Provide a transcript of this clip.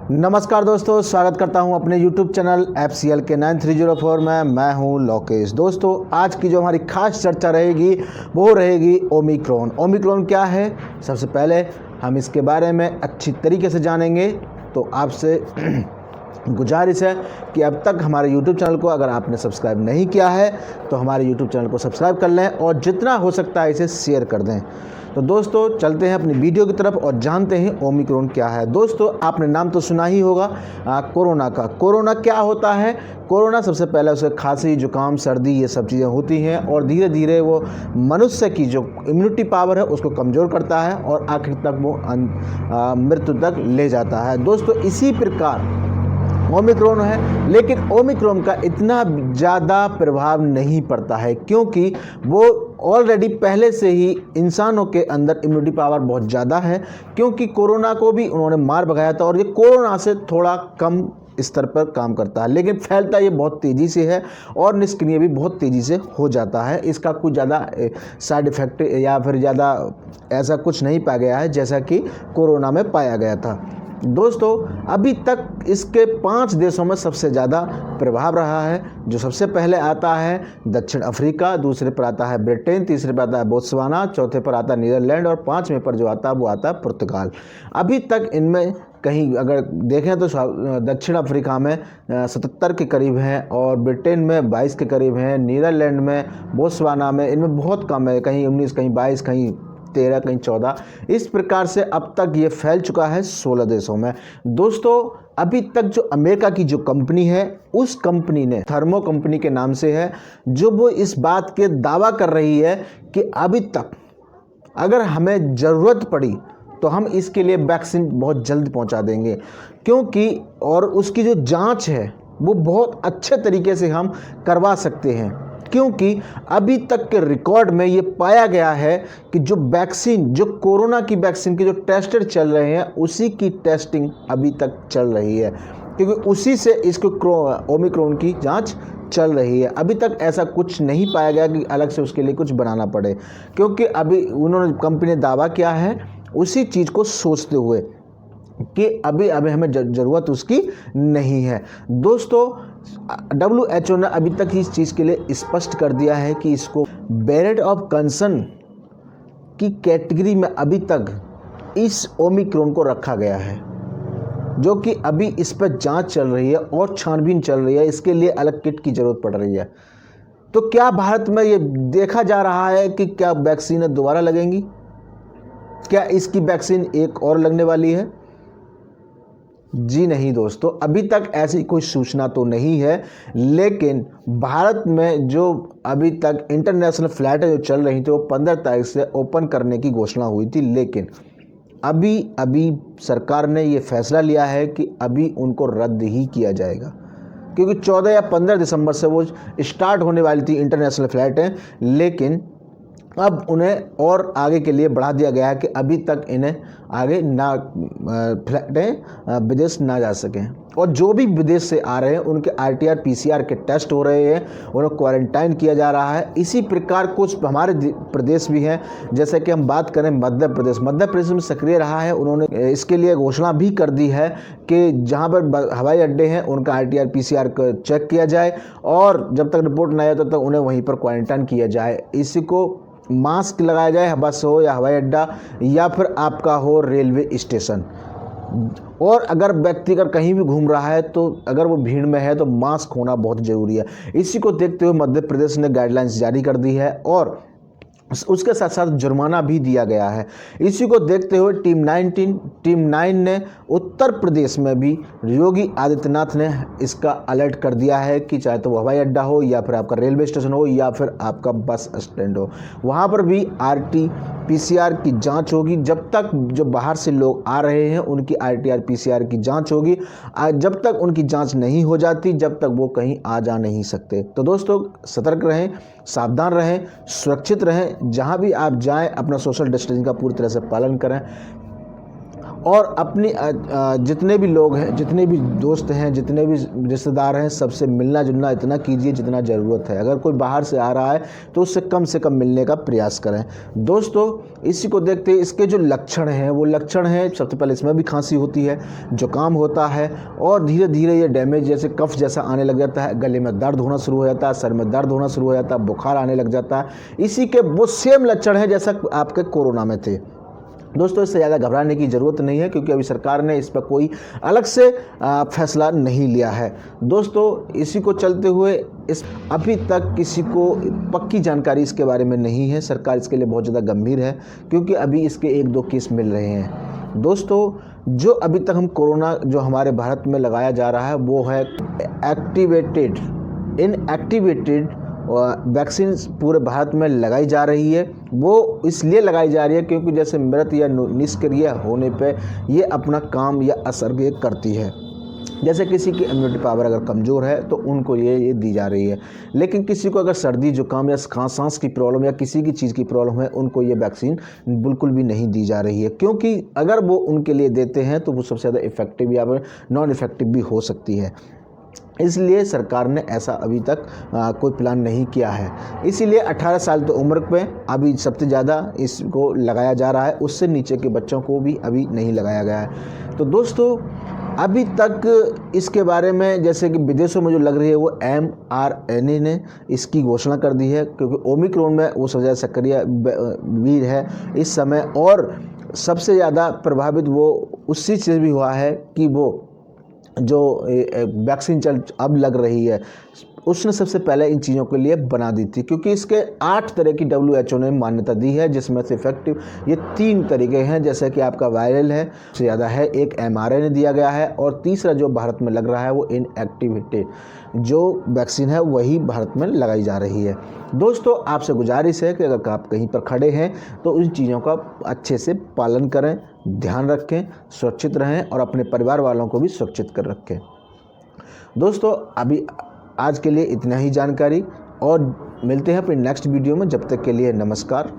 नमस्कार दोस्तों, स्वागत करता हूं अपने YouTube चैनल FCL के 9304 में। मैं हूं लोकेश। दोस्तों, आज की जो हमारी खास चर्चा रहेगी वो रहेगी ओमिक्रॉन। ओमिक्रॉन क्या है, सबसे पहले हम इसके बारे में अच्छी तरीके से जानेंगे। तो आपसे गुजारिश है कि अब तक हमारे YouTube चैनल को अगर आपने सब्सक्राइब नहीं किया है तो हमारे YouTube चैनल को सब्सक्राइब कर लें और जितना हो सकता है इसे शेयर कर दें। तो दोस्तों, चलते हैं अपनी वीडियो की तरफ और जानते हैं ओमिक्रॉन क्या है। दोस्तों, आपने नाम तो सुना ही होगा कोरोना का। कोरोना क्या होता है? कोरोना सबसे पहले उसे खांसी, जुकाम, सर्दी ये सब चीज़ें होती हैं और धीरे धीरे वो मनुष्य की जो इम्यूनिटी पावर है उसको कमज़ोर करता है और आखिर तक वो मृत्यु तक ले जाता है। दोस्तों, इसी प्रकार ओमिक्रॉन है, लेकिन ओमिक्रॉन का इतना ज़्यादा प्रभाव नहीं पड़ता है क्योंकि वो ऑलरेडी पहले से ही इंसानों के अंदर इम्यूनिटी पावर बहुत ज़्यादा है, क्योंकि कोरोना को भी उन्होंने मार भगाया था और ये कोरोना से थोड़ा कम स्तर पर काम करता है, लेकिन फैलता ये बहुत तेज़ी से है और निष्क्रिय भी बहुत तेज़ी से हो जाता है। इसका कुछ ज़्यादा साइड इफ़ेक्ट या फिर ज़्यादा ऐसा कुछ नहीं पाया गया है जैसा कि कोरोना में पाया गया था। दोस्तों, अभी तक इसके 5 देशों में सबसे ज़्यादा प्रभाव रहा है। जो सबसे पहले आता है दक्षिण अफ्रीका, दूसरे पर आता है ब्रिटेन, तीसरे पर आता है बोत्सवाना, चौथे पर आता है नीदरलैंड और 5वें पर जो आता है वो आता है पुर्तगाल। अभी तक इनमें कहीं अगर देखें तो दक्षिण अफ्रीका में 77 के करीब हैं और ब्रिटेन में 22 के करीब हैं, नीदरलैंड में, बोत्सवाना में इनमें बहुत कम है, कहीं 19, कहीं 22, कहीं 13, कहीं 14। इस प्रकार से अब तक ये फैल चुका है 16 देशों में। दोस्तों, अभी तक जो अमेरिका की जो कंपनी है उस कंपनी ने, थर्मो कंपनी के नाम से है, जो वो इस बात के दावा कर रही है कि अभी तक अगर हमें ज़रूरत पड़ी तो हम इसके लिए वैक्सीन बहुत जल्द पहुंचा देंगे, क्योंकि और उसकी जो जांच है वो बहुत अच्छे तरीके से हम करवा सकते हैं, क्योंकि अभी तक के रिकॉर्ड में ये पाया गया है कि जो वैक्सीन, जो कोरोना की वैक्सीन के जो टेस्टेड चल रहे हैं उसी की टेस्टिंग अभी तक चल रही है, क्योंकि उसी से इसको ओमिक्रॉन की जांच चल रही है। अभी तक ऐसा कुछ नहीं पाया गया कि अलग से उसके लिए कुछ बनाना पड़े, क्योंकि अभी उन्होंने कंपनी ने दावा किया है उसी चीज़ को सोचते हुए कि अभी हमें ज़रूरत उसकी नहीं है। दोस्तों, WHO ने अभी तक इस चीज़ के लिए स्पष्ट कर दिया है कि इसको वेरिएंट ऑफ कंसर्न की कैटेगरी में अभी तक इस ओमिक्रॉन को रखा गया है, जो कि अभी इस पर जांच चल रही है और छानबीन चल रही है। इसके लिए अलग किट की ज़रूरत पड़ रही है। तो क्या भारत में ये देखा जा रहा है कि क्या वैक्सीन दोबारा लगेंगी? क्या इसकी वैक्सीन एक और लगने वाली है? जी नहीं दोस्तों, अभी तक ऐसी कोई सूचना तो नहीं है, लेकिन भारत में जो अभी तक इंटरनेशनल फ्लाइटें जो चल रही थी वो 15 तारीख से ओपन करने की घोषणा हुई थी, लेकिन अभी सरकार ने ये फैसला लिया है कि अभी उनको रद्द ही किया जाएगा, क्योंकि 14 या 15 दिसंबर से वो स्टार्ट होने वाली थी इंटरनेशनल फ्लाइटें, लेकिन अब उन्हें और आगे के लिए बढ़ा दिया गया है कि अभी तक इन्हें आगे ना फ्लाइटें विदेश ना जा सकें। और जो भी विदेश से आ रहे हैं उनके RTR PCR के टेस्ट हो रहे हैं, उन्हें क्वारंटाइन किया जा रहा है। इसी प्रकार कुछ हमारे प्रदेश भी हैं, जैसे कि हम बात करें मध्य प्रदेश में सक्रिय रहा है। उन्होंने इसके लिए घोषणा भी कर दी है कि जहाँ पर हवाई अड्डे हैं उनका RTR PCR को चेक किया जाए और जब तक रिपोर्ट नहीं आए तब तक उन्हें वहीं पर क्वारंटाइन किया जाए। इसी को मास्क लगाया जाए, बस हो या हवाई अड्डा या फिर आपका हो रेलवे स्टेशन। और अगर व्यक्ति अगर कहीं भी घूम रहा है तो अगर वो भीड़ में है तो मास्क होना बहुत ज़रूरी है। इसी को देखते हुए मध्य प्रदेश ने गाइडलाइंस जारी कर दी है और उसके साथ साथ जुर्माना भी दिया गया है। इसी को देखते हुए टीम 9 ने उत्तर प्रदेश में भी योगी आदित्यनाथ ने इसका अलर्ट कर दिया है कि चाहे तो वो हवाई अड्डा हो या फिर आपका रेलवे स्टेशन हो या फिर आपका बस स्टैंड हो, वहाँ पर भी RT-PCR की जांच होगी। जब तक जो बाहर से लोग आ रहे हैं उनकी RTR-PCR की जांच होगी। जब तक उनकी जांच नहीं हो जाती जब तक वो कहीं आ जा नहीं सकते। तो दोस्तों, सतर्क रहें, सावधान रहें, सुरक्षित रहें। जहाँ भी आप जाएं अपना सोशल डिस्टेंसिंग का पूरी तरह से पालन करें और अपनी जितने भी लोग हैं, जितने भी दोस्त हैं, जितने भी रिश्तेदार हैं, सबसे मिलना जुलना इतना कीजिए जितना ज़रूरत है। अगर कोई बाहर से आ रहा है तो उससे कम मिलने का प्रयास करें। दोस्तों, इसी को देखते इसके जो लक्षण हैं वो लक्षण हैं, सबसे पहले इसमें भी खांसी होती है, जुकाम होता है और धीरे धीरे ये डैमेज जैसे कफ जैसा आने लग जाता है, गले में दर्द होना शुरू हो जाता है, सर में दर्द होना शुरू हो जाता है, बुखार आने लग जाता है। इसी के वो सेम लक्षण है जैसा आपके कोरोना में थे। दोस्तों, इससे ज़्यादा घबराने की ज़रूरत नहीं है क्योंकि अभी सरकार ने इस पर कोई अलग से फैसला नहीं लिया है। दोस्तों, इसी को चलते हुए अभी तक किसी को पक्की जानकारी इसके बारे में नहीं है। सरकार इसके लिए बहुत ज़्यादा गंभीर है क्योंकि अभी इसके 1-2 केस मिल रहे हैं। दोस्तों, जो अभी तक हम कोरोना जो हमारे भारत में लगाया जा रहा है वो है इनएक्टिवेटेड वैक्सीन पूरे भारत में लगाई जा रही है। वो इसलिए लगाई जा रही है क्योंकि जैसे मृत या निष्क्रिय होने पे ये अपना काम या असर ये करती है। जैसे किसी की इम्यूनिटी पावर अगर कमज़ोर है तो उनको ये दी जा रही है, लेकिन किसी को अगर सर्दी जुकाम या सांस की प्रॉब्लम या किसी की चीज़ की प्रॉब्लम है उनको ये वैक्सीन बिल्कुल भी नहीं दी जा रही है, क्योंकि अगर वो उनके लिए देते हैं तो वो सबसे ज़्यादा इफेक्टिव या नॉन इफेक्टिव भी हो सकती है। इसलिए सरकार ने ऐसा अभी तक कोई प्लान नहीं किया है। इसीलिए 18 साल की उम्र पे अभी सबसे ज़्यादा इसको लगाया जा रहा है, उससे नीचे के बच्चों को भी अभी नहीं लगाया गया है। तो दोस्तों, अभी तक इसके बारे में जैसे कि विदेशों में जो लग रही है वो mRNA ने इसकी घोषणा कर दी है, क्योंकि ओमिक्रॉन में वो सबसे ज़्यादा सक्रिय वीर है इस समय, और सबसे ज़्यादा प्रभावित वो उसी चीज़ भी हुआ है कि वो जो वैक्सीन अब लग रही है उसने सबसे पहले इन चीज़ों के लिए बना दी थी, क्योंकि इसके 8 तरह की WHO ने मान्यता दी है, जिसमें से इफेक्टिव ये 3 तरीके हैं। जैसे कि आपका वायरल है सबसे ज़्यादा है, एक mRNA दिया गया है, और तीसरा जो भारत में लग रहा है वो इनएक्टिवेटेड जो वैक्सीन है वही भारत में लगाई जा रही है। दोस्तों, आपसे गुजारिश है कि अगर आप कहीं पर खड़े हैं तो उन चीज़ों का अच्छे से पालन करें, ध्यान रखें, सुरक्षित रहें और अपने परिवार वालों को भी सुरक्षित कर रखें। दोस्तों, अभी आज के लिए इतना ही जानकारी, और मिलते हैं अपने नेक्स्ट वीडियो में। जब तक के लिए नमस्कार।